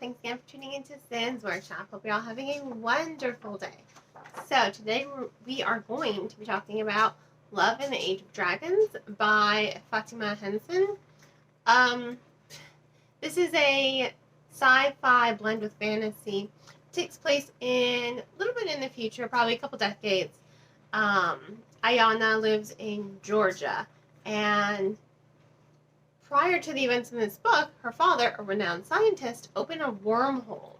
Thanks again for tuning into Sin's Workshop. Hope you're all having a wonderful day. So today we are going to be talking about Love in the Age of Dragons by Fatima Henson. This is a sci-fi blend with fantasy. It takes place in a little bit in the future, probably a couple decades. Ayana lives in Georgia, and prior to the events in this book, her father, a renowned scientist, opened a wormhole,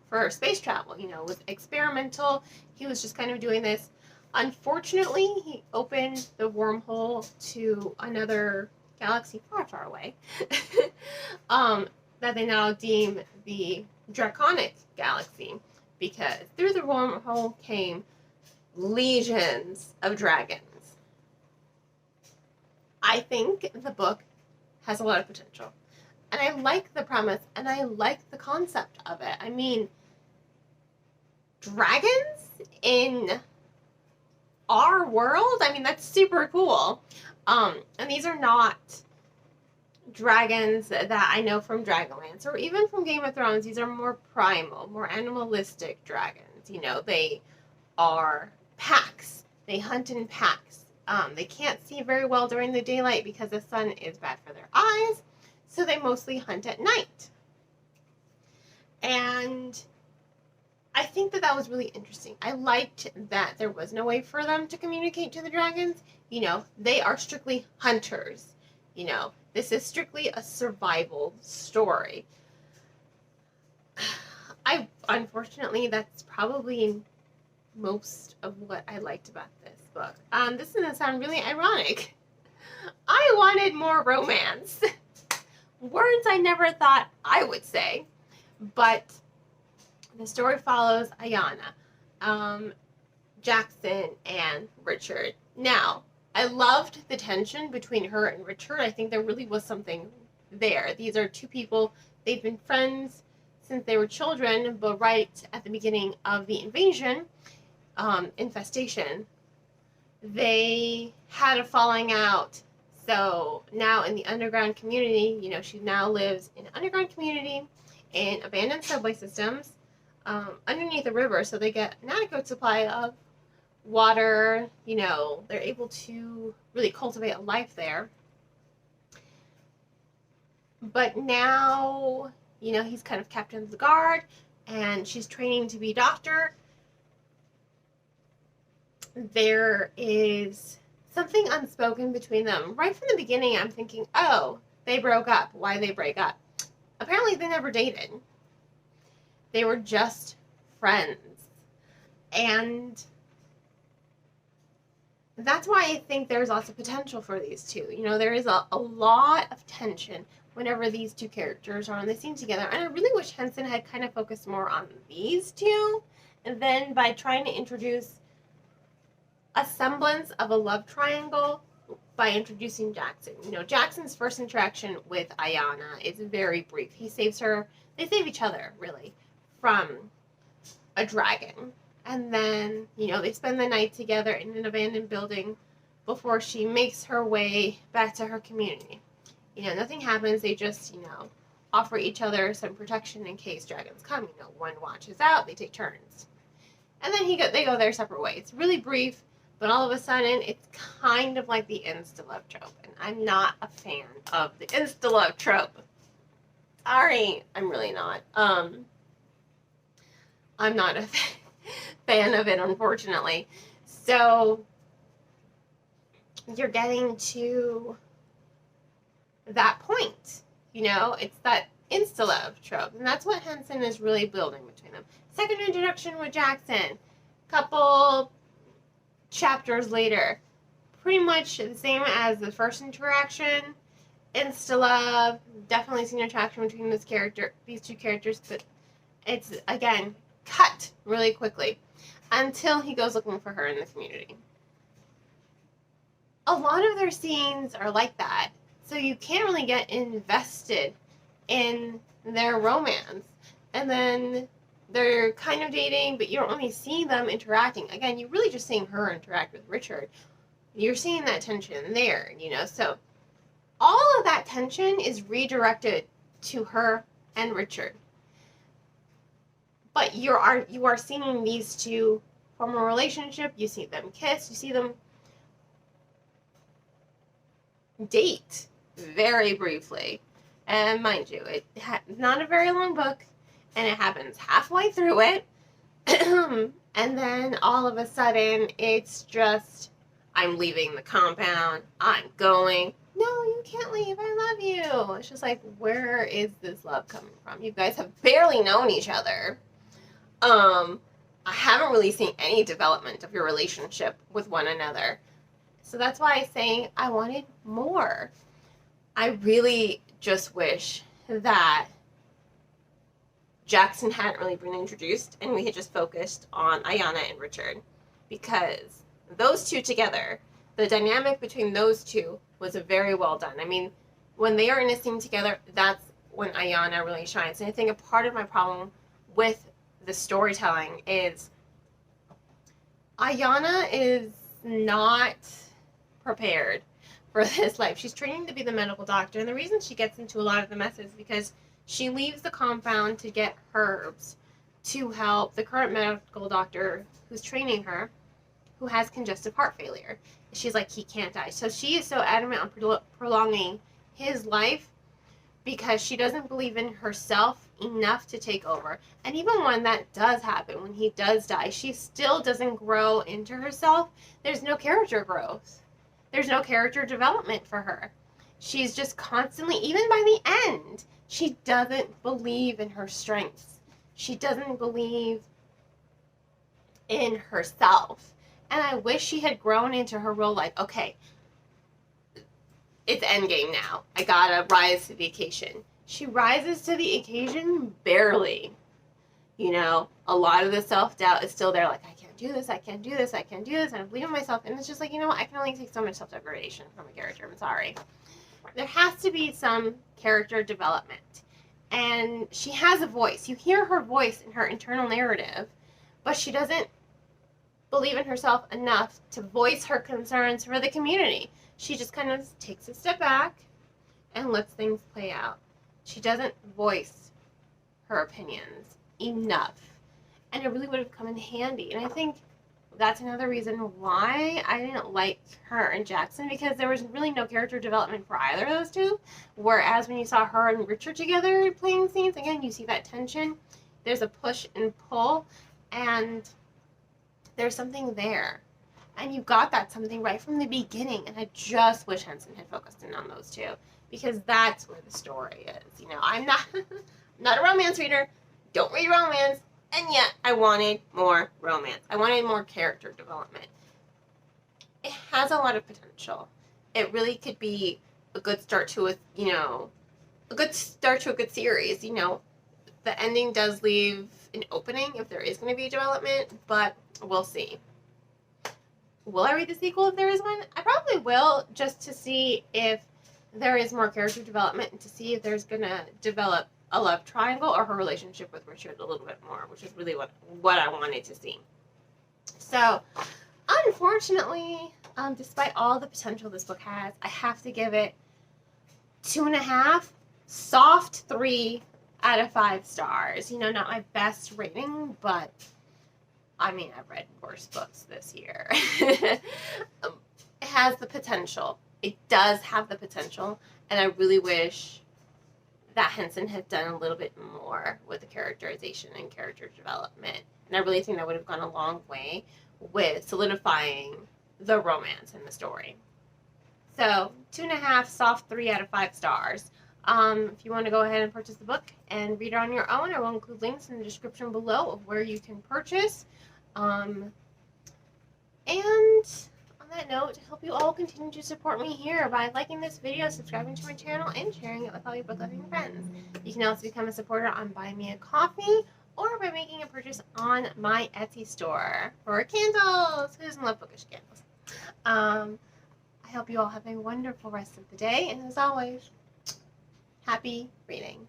for space travel, with experimental. He was just kind of doing this. Unfortunately, he opened the wormhole to another galaxy far, far away, that they now deem the Draconic Galaxy, because through the wormhole came legions of dragons. I think the book has a lot of potential. And I like the premise, and I like the concept of it. I mean, dragons in our world? I mean, that's super cool. And these are not dragons that I know from Dragonlance or even from Game of Thrones. These are more primal, more animalistic dragons. They are packs. They hunt in packs. They can't see very well during the daylight because the sun is bad for their eyes, so they mostly hunt at night. And I think that was really interesting. I liked that there was no way for them to communicate to the dragons. They are strictly hunters. This is strictly a survival story. Unfortunately, that's probably most of what I liked about this book. This is going to sound really ironic. I wanted more romance. Words I never thought I would say. But the story follows Ayana, Jackson, and Richard. Now, I loved the tension between her and Richard. I think there really was something there. These are two people, they've been friends since they were children, but right at the beginning of the invasion, infestation, they had a falling out. So now in the underground community, she now lives in an underground community in abandoned subway systems underneath a river, so they get an adequate supply of water. They're able to really cultivate a life there. But now, he's kind of captain of the guard, and she's training to be a doctor. There is something unspoken between them. Right from the beginning, I'm thinking, oh, they broke up. Why they break up? Apparently, they never dated. They were just friends. And that's why I think there's lots of potential for these two. There is a lot of tension whenever these two characters are on the scene together. And I really wish Henson had kind of focused more on these two. And then by trying to introduce a semblance of a love triangle by introducing Jackson. Jackson's first interaction with Ayana is very brief. He saves her, they save each other, really, from a dragon. And then, they spend the night together in an abandoned building before she makes her way back to her community. Nothing happens. They just, offer each other some protection in case dragons come. One watches out, they take turns. And then they go their separate ways. It's really brief. But all of a sudden, it's kind of like the insta-love trope. And I'm not a fan of the insta-love trope. Sorry, I'm really not. I'm not a fan of it, unfortunately. So, you're getting to that point. It's that insta-love trope. And that's what Henson is really building between them. Second introduction with Jackson. Couple chapters later, pretty much the same as the first interaction. Insta-love, definitely seen attraction between these two characters, but it's, again, cut really quickly until he goes looking for her in the community. A lot of their scenes are like that, so you can't really get invested in their romance. And then they're kind of dating, but you don't really see them interacting. Again, you're really just seeing her interact with Richard. You're seeing that tension there, So all of that tension is redirected to her and Richard. But you are seeing these two form a relationship. You see them kiss. You see them date very briefly. And mind you, it's not a very long book, and it happens halfway through it. And then all of a sudden, it's just, I'm leaving the compound. I'm going. No, you can't leave. I love you. It's just like, where is this love coming from? You guys have barely known each other. I haven't really seen any development of your relationship with one another. So that's why I'm saying I wanted more. I really just wish that Jackson hadn't really been introduced and we had just focused on Ayanna and Richard, because those two together, the dynamic between those two was very well done. I mean, when they are in a scene together, that's when Ayanna really shines. And I think a part of my problem with the storytelling is Ayanna is not prepared for this life. She's training to be the medical doctor, and the reason she gets into a lot of the mess is because she leaves the compound to get herbs to help the current medical doctor who's training her, who has congestive heart failure. She's like, he can't die. So she is so adamant on prolonging his life because she doesn't believe in herself enough to take over. And even when that does happen, when he does die, she still doesn't grow into herself. There's no character growth. There's no character development for her. She's just constantly, even by the end, she doesn't believe in her strengths. She doesn't believe in herself. And I wish she had grown into her role like, okay, it's endgame now. I gotta rise to the occasion. She rises to the occasion barely. You know, a lot of the self-doubt is still there, like, I can't do this, I can't do this, I can't do this, I don't believe in myself. And it's just like, you know what, I can only take so much self-degradation from a character, I'm sorry. There has to be some character development. And she has a voice. You hear her voice in her internal narrative, but she doesn't believe in herself enough to voice her concerns for the community. She just kind of takes a step back and lets things play out. She doesn't voice her opinions enough. And it really would have come in handy. And I think that's another reason why I didn't like her and Jackson, because there was really no character development for either of those two. Whereas when you saw her and Richard together playing scenes, again, you see that tension. There's a push and pull, and there's something there. And you got that something right from the beginning. And I just wish Henson had focused in on those two, because that's where the story is. You know, I'm not a romance reader. Don't read romance. And yet, I wanted more romance. I wanted more character development. It has a lot of potential. It really could be a good start to a good series. You know, the ending does leave an opening if there is going to be development, but we'll see. Will I read the sequel if there is one? I probably will, just to see if there is more character development and to see if there's going to develop a love triangle or her relationship with Richard a little bit more, which is really what I wanted to see. So, unfortunately, despite all the potential this book has, I have to give it 2.5, soft 3 out of 5 stars. You know, not my best rating, but I mean, I've read worse books this year. It has the potential. It does have the potential, and I really wish that Henson had done a little bit more with the characterization and character development. And I really think that would have gone a long way with solidifying the romance in the story. So, 2.5, soft 3 out of 5 stars. If you want to go ahead and purchase the book and read it on your own, I will include links in the description below of where you can purchase. And on that note, I hope you all continue to support me here by liking this video, subscribing to my channel, and sharing it with all your book-loving friends. You can also become a supporter on Buy Me a Coffee or by making a purchase on my Etsy store for candles. Who doesn't love bookish candles? I hope you all have a wonderful rest of the day, and as always, happy reading.